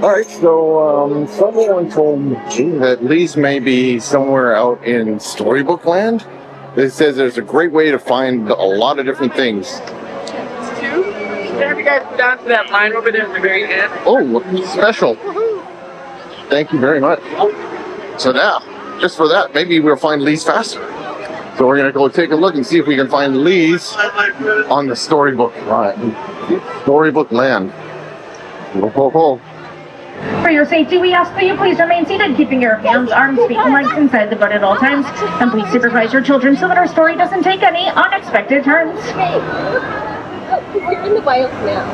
Alright, so someone told me that Lee's may be somewhere out in Storybook Land. It says there's a great way to find a lot of different things. Have you guys go down to that line over there at the very end? Oh, special. Thank you very much. So now, just for that, maybe we'll find Lee's faster. So we're going to go take a look and see if we can find Lee's on the Storybook Land. Storybook Land. Ho, ho, ho. For your safety, we ask that you please remain seated, keeping your hands, arms, feet, and legs inside the boat at all times. And please supervise your children so that our story doesn't take any unexpected turns. You're in the wild now.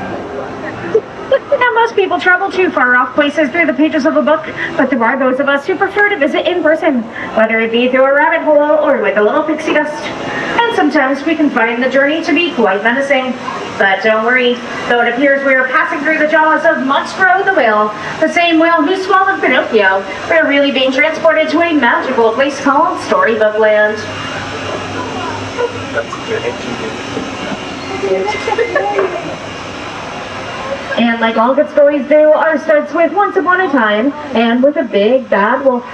Now, most people travel to far-off places through the pages of a book, but there are those of us who prefer to visit in person, whether it be through a rabbit hole or with a little pixie dust. And sometimes we can find the journey to be quite menacing. But don't worry, though it appears we are passing through the jaws of Monstro the whale, the same whale who swallowed Pinocchio, we're really being transported to a magical place called Storybook Land. And like all good stories do, ours starts with once upon a time, and with a big bad wolf.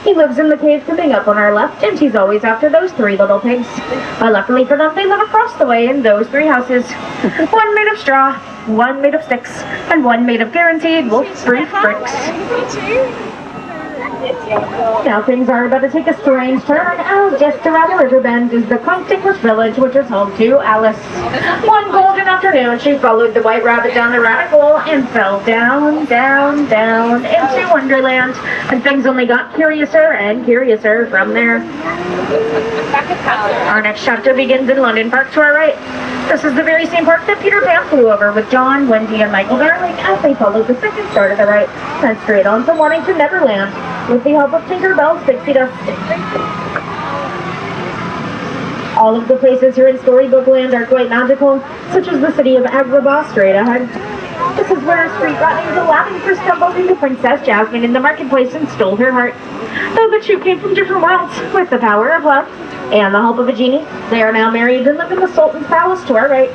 He lives in the cave coming up on our left, and he's always after those three little pigs. But luckily for them, they live across the way in those three houses. One made of straw, one made of sticks, and one made of guaranteed wolf-proof bricks. Now things are about to take a strange turn, as just around the river bend is the quaint English village, which is home to Alice. One golden afternoon, she followed the white rabbit down the rabbit hole and fell down, down, down into Wonderland. And things only got curiouser and curiouser from there. Our next chapter begins in London Park to our right. This is the very same park that Peter Pan flew over with John, Wendy, and Michael Darling as they followed the second star to the right, and straight on to Warnington Neverland, with the help of Tinkerbell's pixie dust. All of the places here in Storybook Land are quite magical, such as the city of Agrabah straight ahead. This is where a street rat named Aladdin first stumbled into Princess Jasmine in the marketplace and stole her heart. Though the two came from different worlds, with the power of love and the help of a genie, they are now married and live in the Sultan's palace to our right.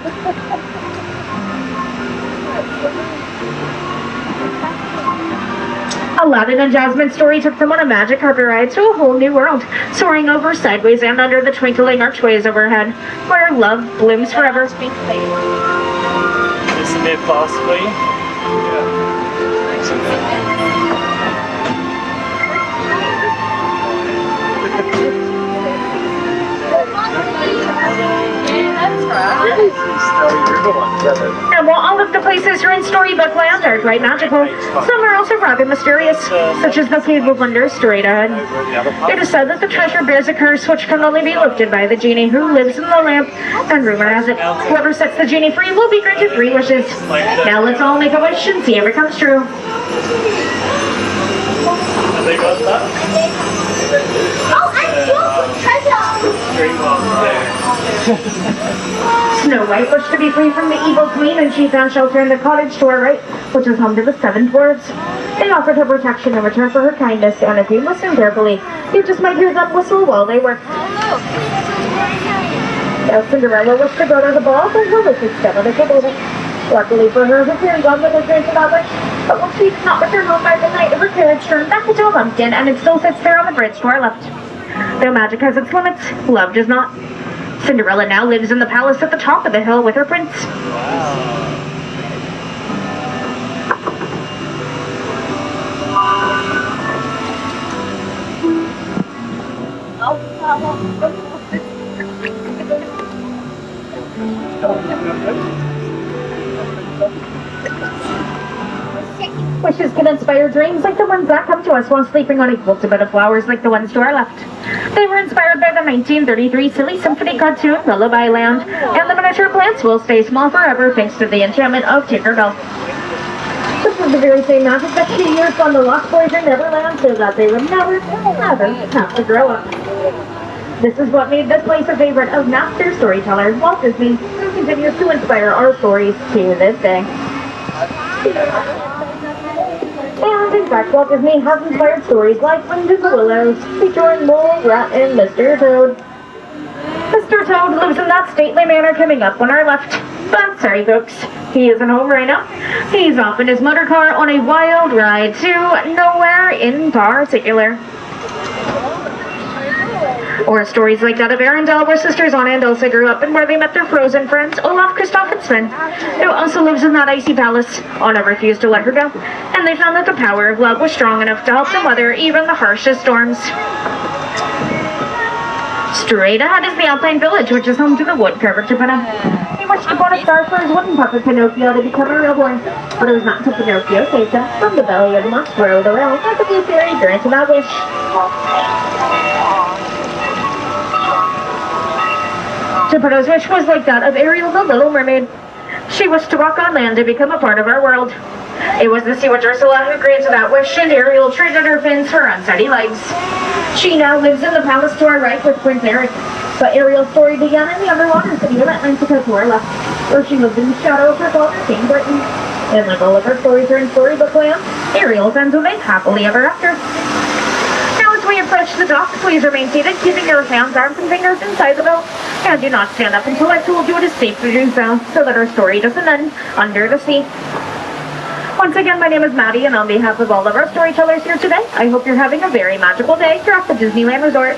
Aladdin and Jasmine's story took them on a magic carpet ride to a whole new world, soaring over, sideways, and under the twinkling archways overhead, where love blooms forever. Just a bit fast, please. Yeah. And while all of the places here in Storybook Land are quite magical, some are also rather mysterious, such as the Cave of Wonders straight ahead. It is said that the treasure bears a curse which can only be lifted by the genie who lives in the lamp, and rumor has it, whoever sets the genie free will be granted 3 wishes. Now let's all make a wish and see if it comes true. Have they got that? Oh, I'm sure treasure! Snow White wished to be free from the evil queen, and she found shelter in the cottage to our right, which is home to the 7 dwarves. They offered her protection in return for her kindness, and if you listen carefully, you just might hear them whistle while they work. Now Cinderella wished to go to the ball, but her wishes fell on a table. Luckily for her, her fairy godmother granted that wish, but when she did not return home by the night, her carriage turned back into a pumpkin, and it still sits there on the bridge to our left. Though magic has its limits, love does not. Cinderella now lives in the palace at the top of the hill with her prince. Wishes can inspire dreams like the ones that come to us while sleeping on a quilted bed of flowers like the ones to our left. They were inspired by the 1933 silly symphony cartoon Lullaby Land, and the miniature plants will stay small forever thanks to the enchantment of Tinkerbell. This is the very same magic that she used on the Lost Boys in Neverland so that they would never, ever have to grow up. This is what made this place a favorite of master storyteller Walt Disney, who continues to inspire our stories to this day. And in fact, Walt Disney has inspired stories like Wind in the Willows, featuring Mole, Rat, and Mr. Toad. Mr. Toad lives in that stately manor coming up on our left. But sorry folks, He isn't home right now. He's off in his motor car on a wild ride to nowhere in particular. Or stories like that of Arendelle, where sisters Anna and Elsa grew up and where they met their frozen friends, Olaf, Kristoff, and Sven, who also lives in that icy palace. Anna refused to let her go, and they found that the power of love was strong enough to help them weather even the harshest storms. Straight ahead is the Alpine Village, which is home to the woodcarver Geppetto. He wished upon a star for his wooden puppet Pinocchio to become a real boy, but it was not until Pinocchio saved him from the belly of the monster the rail that the blue fairy granted that wish. Geppetto's wish was like that of Ariel the Little Mermaid. She wished to walk on land and become a part of our world. It was the sea witch Ursula who granted that wish, and Ariel traded her fins for unsteady legs. She now lives in the palace to our right with Prince Eric. But Ariel's story began in the underwater city of Atlantica to our left, where she lived in the shadow of her father, King Britain. And like all of her stories are in Storybook Land, Ariel's ends will live happily ever after. Now as we approach the dock, please remain seated, keeping your hands, arms, and fingers inside the boat. And do not stand up until I've told you it is safe to do so, so that our story doesn't end under the sea. Once again, my name is Maddie, and on behalf of all of our storytellers here today, I hope you're having a very magical day here at the Disneyland Resort.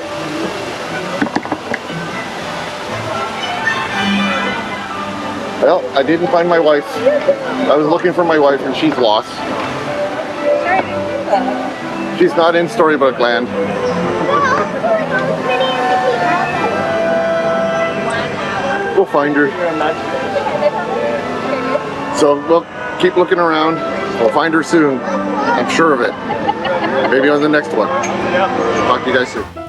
Well, I didn't find my wife. I was looking for my wife and she's lost. She's not in Storybook Land. We'll find her. So we'll keep looking around. We'll find her soon. I'm sure of it. Maybe on the next one. Talk to you guys soon.